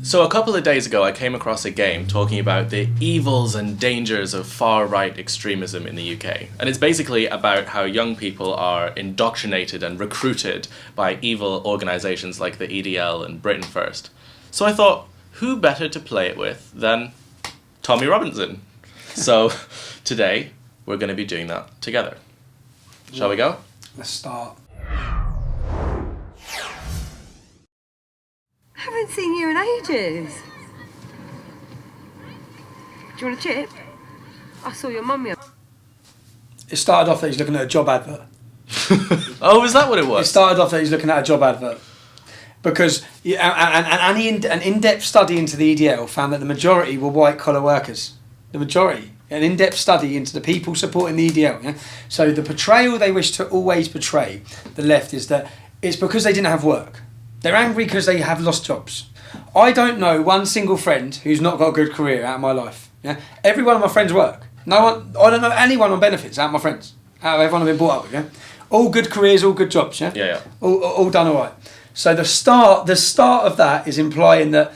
So a couple of days ago I came across a game talking about the evils and dangers of far-right extremism in the UK. And it's basically about how young people are indoctrinated and recruited by evil organisations like the EDL and Britain First. So I thought, who better to play it with than Tommy Robinson? So today we're going to be doing that together. Shall we go? Let's start. Haven't seen you in ages. Do you want a chip? I saw your mum. It started off that he's looking at a job advert. Oh, is that what it It was? started off that he's looking at a job advert. Because an in-depth study into the EDL found that the majority were white-collar workers. The majority. An in-depth study into the people supporting the EDL. Yeah? So the portrayal they wish to always portray, the left, is that it's because they didn't have work. They're angry because they have lost jobs. I don't know one single friend who's not got a good career out of my life. Yeah? Every one of my friends work. No one. I don't know anyone on benefits out of my friends. Out of everyone I've been brought up with. Yeah? All good careers, all good jobs. Yeah. Yeah. All done all right. So the start of that is implying that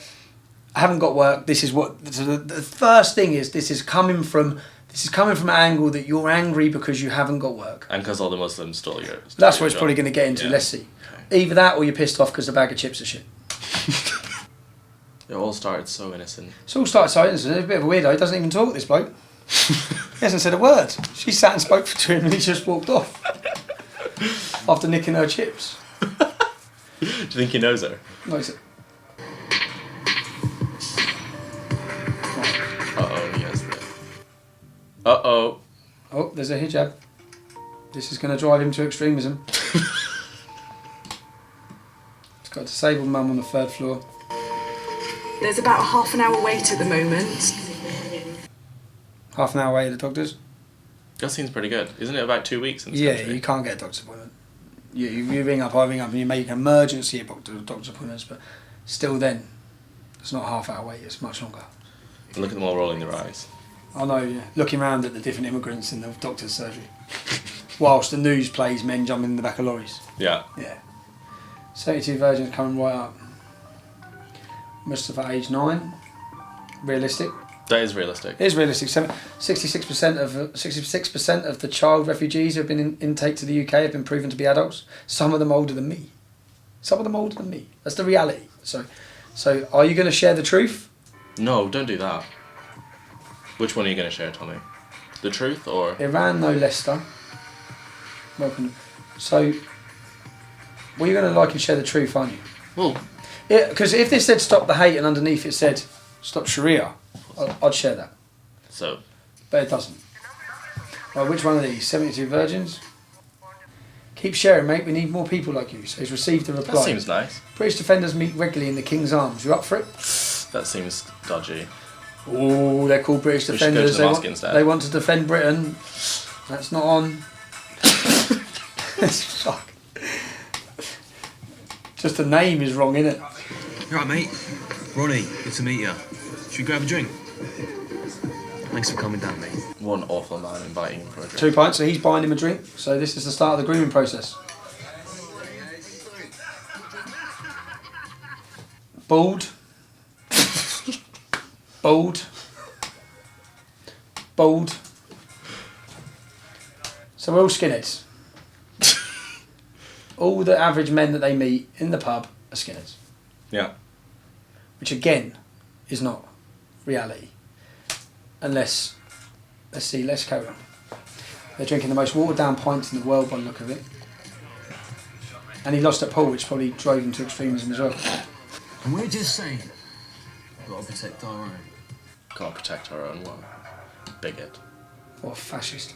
I haven't got work. This is what the first thing is. This is coming from an angle that you're angry because you haven't got work. And because all the Muslims stole your That's what it's job. probably going to get into. Yeah. Let's see. Okay. Either that or you're pissed off because the bag of chips are shit. It all started so innocent. It's all started so innocent. He's a bit of a weirdo. He doesn't even talk, this bloke. He hasn't said a word. She sat and spoke to him and he just walked off. After nicking her chips. Do you think he knows her? No, he said, Uh-oh, he has the... Uh-oh. oh, there's a hijab. This is going to drive him to extremism. He's got a disabled mum on the 3rd floor. There's about a half an hour wait at the moment. Half an hour away at the doctor's. That seems pretty good. Isn't it about 2 weeks in this Yeah, country? you can't get a doctor's appointment. You ring up, I ring up, and you make emergency doctor's appointments, but still then, it's not a half hour wait, it's much longer. Look at them all rolling their eyes. I know, yeah. Looking around at the different immigrants in the doctor's surgery. Whilst the news plays men jumping in the back of lorries. Yeah. Yeah. 72 virgins coming right up. Mustafa, age 9. Realistic. That is realistic. It is realistic. 66% of the child refugees who have been in intake to the UK have been proven to be adults. Some of them older than me. That's the reality. So are you going to share the truth? No, don't do that. Which one are you going to share, Tommy? The truth or... Iran, no Leicester. Welcome. So, well, you're going to like and share the truth, aren't you? Well... Because if this said stop the hate and underneath it said stop Sharia, I'd share that. So... But it doesn't. Right, which one of these? 72 virgins? Keep sharing, mate. We need more people like you. So he's received a reply. That seems nice. British defenders meet regularly in the King's Arms. You up for it? That seems dodgy. Oh, they're called British We should go to defenders. the mosque instead. They want to defend Britain. That's not on. Fuck. Just the name is wrong, innit? You alright, mate? Ronnie, good to meet you. Should we grab a drink? Thanks for coming down, mate. One awful man inviting him for a drink. 2 pints, so he's buying him a drink. So this is the start of the grooming process. Bald. Bald. Bald. So we're all skinheads. All the average men that they meet in the pub are skinheads. Yeah. Which again is not reality. Unless, let's carry on. They're drinking the most watered down pints in the world by the look of it. And he lost at pool, which probably drove him to extremism as well. And we're just saying, we've got to protect our own. Can't protect our own one. Bigot. What a fascist.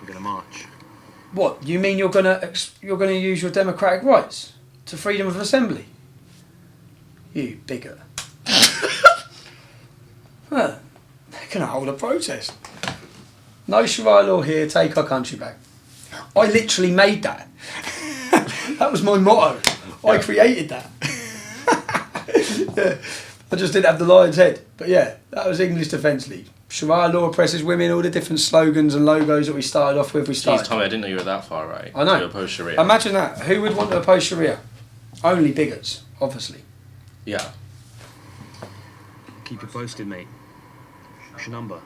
We're going to march. What, you mean you're gonna use your democratic rights to freedom of assembly? You bigot. Huh. They're gonna hold a protest. No Sharia law here, take our country back. I literally made that. That was my motto. I created that. Yeah. I just didn't have the lion's head. But yeah, that was English Defence League. Sharia law oppresses women, all the different slogans and logos that we started off with. Jeez, Tommy, I didn't know you were that far right. I know. To oppose Sharia. Imagine that. Who would want to oppose Sharia? Only bigots, obviously. Yeah. Keep you posted, mate. What's your number?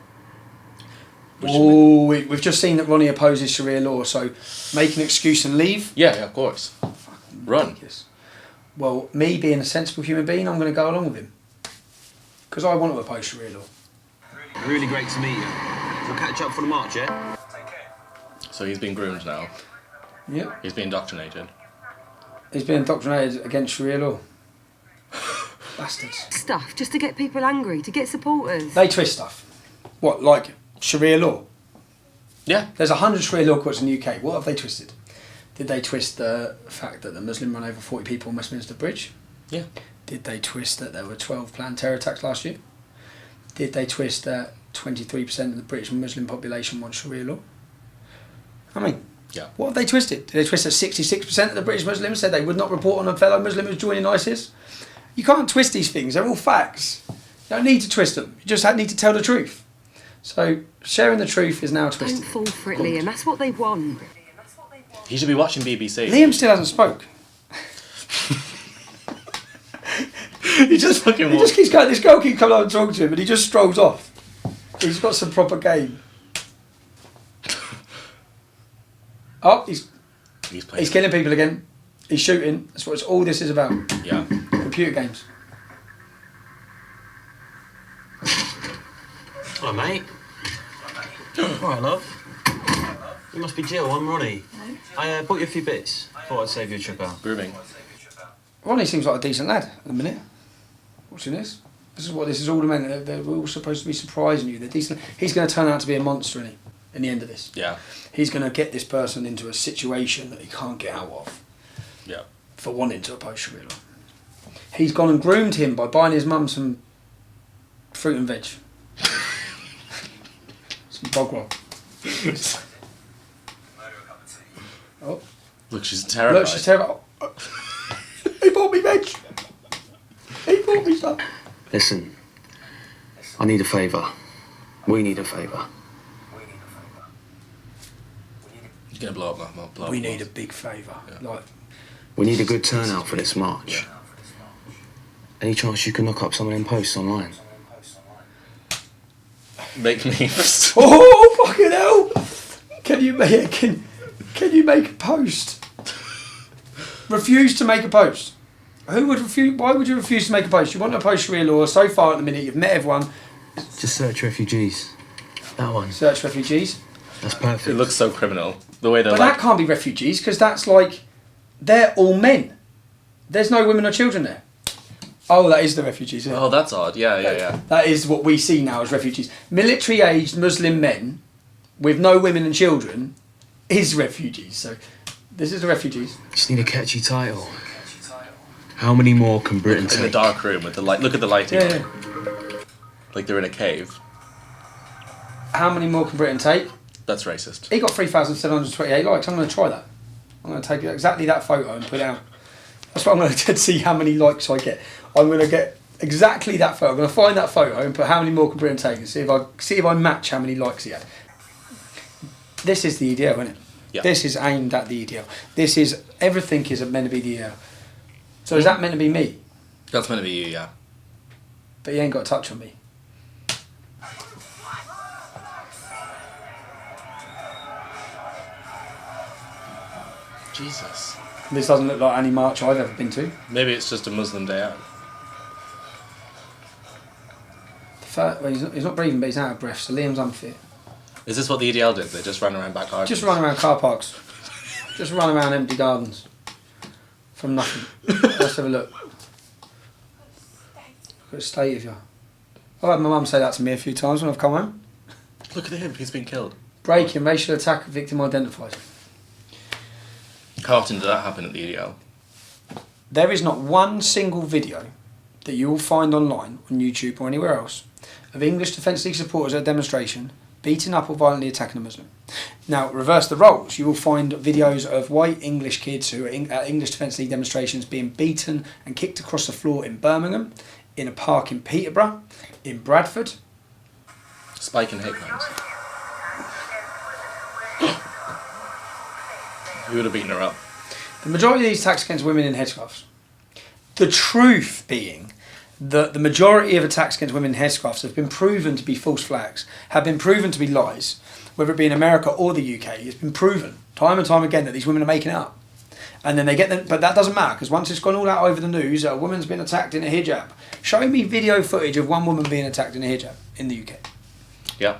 Oh, we've just seen that Ronnie opposes Sharia law, so make an excuse and leave. Yeah, of course. Run. Ridiculous. Well, me being a sensible human being, I'm going to go along with him. Because I want to oppose Sharia law. Really great to meet you. We'll catch up for the march, yeah? So he's been groomed now. Yep. He's been indoctrinated. He's been indoctrinated against Sharia law. Bastards. Stuff just to get people angry, to get supporters. They twist stuff. What, like Sharia law? Yeah. There's 100 Sharia law courts in the UK. What have they twisted? Did they twist the fact that the Muslim run over 40 people on Westminster Bridge? Yeah. Did they twist that there were 12 planned terror attacks last year? Did they twist that 23% of the British Muslim population want Sharia law? I mean, Yeah. what have they twisted? Did they twist that 66% of the British Muslims said they would not report on a fellow Muslim who's joining ISIS? You can't twist these things, they're all facts. You don't need to twist them, you just need to tell the truth. So, sharing the truth is now twisted. Don't fall for it, Liam. That's what they want. He should be watching BBC. Liam still hasn't spoke. He just fucking He just keeps going, this girl keeps coming up and talking to him and he just strolls off. He's got some proper game. Oh, he's playing. killing people again. He's shooting. That's what all this is about. Yeah. Computer games. Hello, mate. Alright, love. You must be Jill, I'm Ronnie. I bought you a few bits. Thought I'd save you a trip out. Grooming. Ronnie seems like a decent lad at the minute. Watching this. This is what this is all about. They're all supposed to be surprising you. They're decent. He's going to turn out to be a monster, isn't he? In the end of this. Yeah. He's going to get this person into a situation that he can't get out of. Yeah. For wanting to oppose Sharia law. He's gone and groomed him by buying his mum some fruit and veg. Some bog roll. Oh. Look, she's terrified. Look, she's terrible. He bought me veg. He bought me stuff. Listen, I need a favour. We need a favour. You're going to blow up my We need a big favour. Yeah. Like, We need a good turnout for this march. Any chance you can look up some of them posts online? Make me... oh fucking hell! Can you make a post? Refuse to make a post. Who would refuse? Why would you refuse to make a post? You want to oppose Sharia law. So far at the minute, you've met everyone. Just search refugees. That one. Search refugees. That's perfect. It looks so criminal. The way they're But like... that can't be refugees because that's like they're all men. There's no women or children there. Oh, that is the refugees. Yeah. Oh, that's odd. Yeah. That is what we see now as refugees. Military-aged Muslim men with no women and children is refugees. So this is the refugees. Just need a catchy title. How many more can Britain In take? the dark room with the light. Look at the lighting. Yeah. Like they're in a cave. How many more can Britain take? That's racist. He got 3,728 likes. I'm going to try that. I'm going to take exactly that photo and put it out. That's what I'm going to see how many likes I get. I'm going to get exactly that photo. I'm going to find that photo and put how many more can Britain take and see if I match how many likes he had. This is the EDL, isn't it? Yeah. This is aimed at the EDL. This is everything is meant to be the EDL. So is that meant to be me? That's meant to be you, yeah. But he ain't got a touch on me. Jesus. This doesn't look like any march I've ever been to. Maybe it's just a Muslim day out. Well, he's not breathing, but he's out of breath, so Liam's unfit. Is this what the EDL did? They just ran around back gardens? Just run around car parks. Just run around empty gardens. From nothing. Let's have a look. Look at the state of you. I've had my mum say that to me a few times when I've come home. Look at him, he's been killed. Breaking, racial attack, victim identified. How often did that happen at the EDL? There is not one single video that you will find online, on YouTube or anywhere else, of English Defence League supporters at a demonstration beating up or violently attacking a Muslim. Now, reverse the roles. You will find videos of white English kids who are at English Defence League demonstrations being beaten and kicked across the floor in Birmingham, in a park in Peterborough, in Bradford. Spike and hate crimes. Who would have beaten her up? The majority of these attacks against women in headscarves. The truth being that the majority of attacks against women in headscarves have been proven to be false flags, have been proven to be lies, whether it be in America or the UK. It's been proven time and time again that these women are making it up. And then they get them, but that doesn't matter, because once it's gone all out over the news, a woman's been attacked in a hijab. Show me video footage of one woman being attacked in a hijab in the UK. Yeah.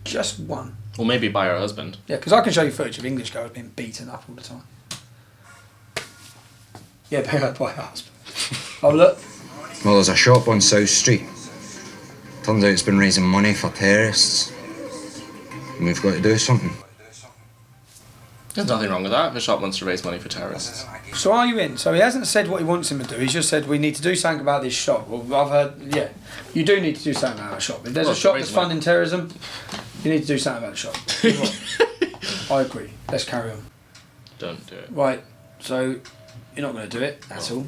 Just one. Or maybe by her husband. Yeah, because I can show you footage of English girls being beaten up all the time. Yeah, by her husband. Oh, look. Well, there's a shop on South Street. Turns out it's been raising money for terrorists. And we've got to do something. There's nothing wrong with that. If a shop wants to raise money for terrorists. So are you in? So he hasn't said what he wants him to do. He's just said we need to do something about this shop. Well, I've heard, yeah, you do need to do something about a shop. If there's a shop that's funding terrorism, you need to do something about the shop. I agree. Let's carry on. Don't do it. Right. So you're not going to do it at all.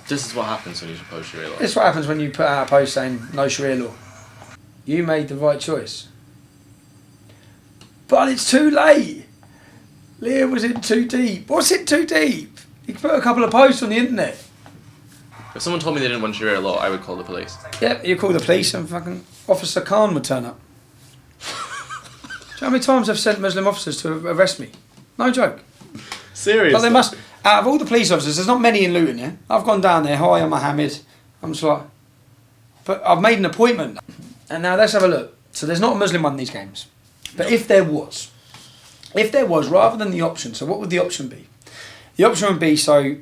This is what happens when you oppose Sharia law. This is what happens when you put out a post saying no Sharia law. You made the right choice. But it's too late. Leah was in too deep. What's in too deep? You put a couple of posts on the internet. If someone told me they didn't want Sharia law, I would call the police. Yep, you call the police and fucking Officer Khan would turn up. Do you know how many times I've sent Muslim officers to arrest me? No joke. Seriously? But they must, out of all the police officers, there's not many in Luton, yeah? I've gone down there, hi, I'm Mohammed. I'm just like, but I've made an appointment. And now let's have a look. So there's not a Muslim one in these games. But if there was, rather than the option, so what would the option be? The option would be, so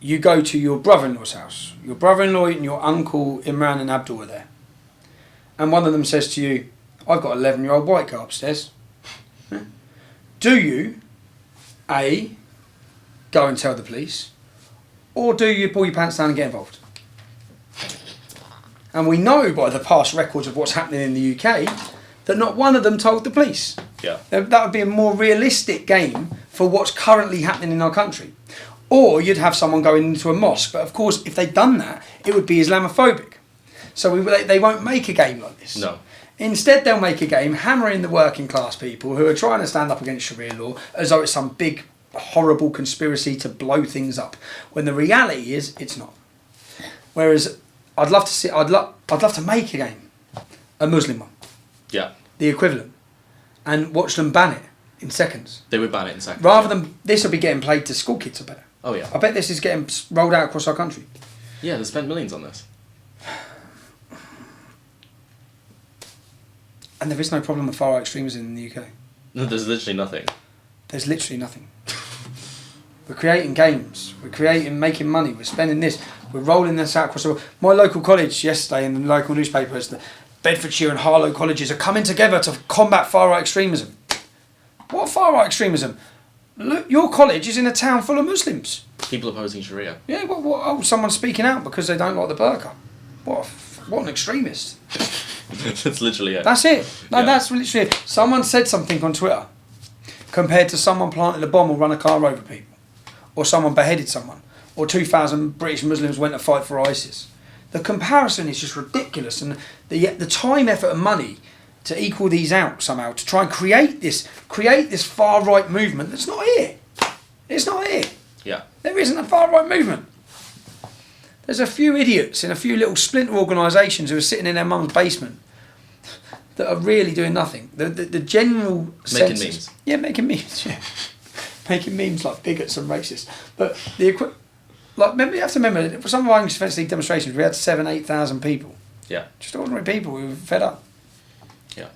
you go to your brother-in-law's house. Your brother-in-law and your uncle Imran and Abdul are there. And one of them says to you, I've got an 11-year-old white girl upstairs. Do you, A, go and tell the police, or do you pull your pants down and get involved? And we know by the past records of what's happening in the UK that not one of them told the police. Yeah. That would be a more realistic game for what's currently happening in our country. Or you'd have someone going into a mosque, but of course if they'd done that, it would be Islamophobic. So they won't make a game like this. No. Instead they'll make a game hammering the working class people who are trying to stand up against Sharia law as though it's some big horrible conspiracy to blow things up, when the reality is it's not. Whereas I'd love to make a game, a Muslim one. Yeah. The equivalent, and watch them ban it in seconds. They would ban it in seconds. Rather than this will be getting played to school kids, I bet. Oh yeah. I bet this is getting rolled out across our country. Yeah, they spent millions on this. And there is no problem with far-right extremism in the UK. No, there's literally nothing. There's literally nothing. We're creating games. We're making money. We're spending this. We're rolling this out across the world. My local college yesterday in the local newspaper is the Bedfordshire and Harlow colleges are coming together to combat far-right extremism. What far-right extremism? Look, your college is in a town full of Muslims. People opposing Sharia. Yeah, oh, someone's speaking out because they don't like the burqa. What an extremist. That's literally it. That's it. No, Yeah. that's literally it. Someone said something on Twitter compared to someone planted a bomb or run a car over people, or someone beheaded someone, or 2,000 British Muslims went to fight for ISIS. The comparison is just ridiculous, and the time, effort and money to equal these out somehow, to try and create this far-right movement that's not here. It's not here. Yeah. There isn't a far-right movement. There's a few idiots in a few little splinter organisations who are sitting in their mum's basement that are really doing nothing. The general Making sense memes. Yeah, making memes, yeah. Making memes like bigots and racists. But remember, you have to remember, for some of our English Defence League demonstrations, we had 8,000 people. Yeah. Just ordinary people who were fed up. Yeah.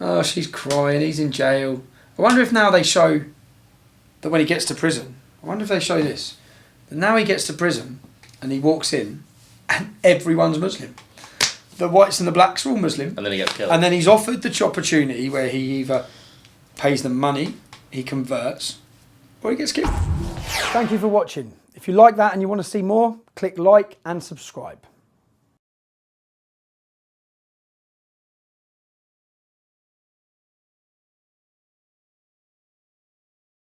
Oh, she's crying, he's in jail. I wonder if now they show that when he gets to prison, I wonder if they show this. That now he gets to prison and he walks in and everyone's Muslim. The whites and the blacks are all Muslim. And then he gets killed. And then he's offered the opportunity where he either pays them money, he converts, or he gets killed. Thank you for watching. If you like that and you want to see more, click like and subscribe.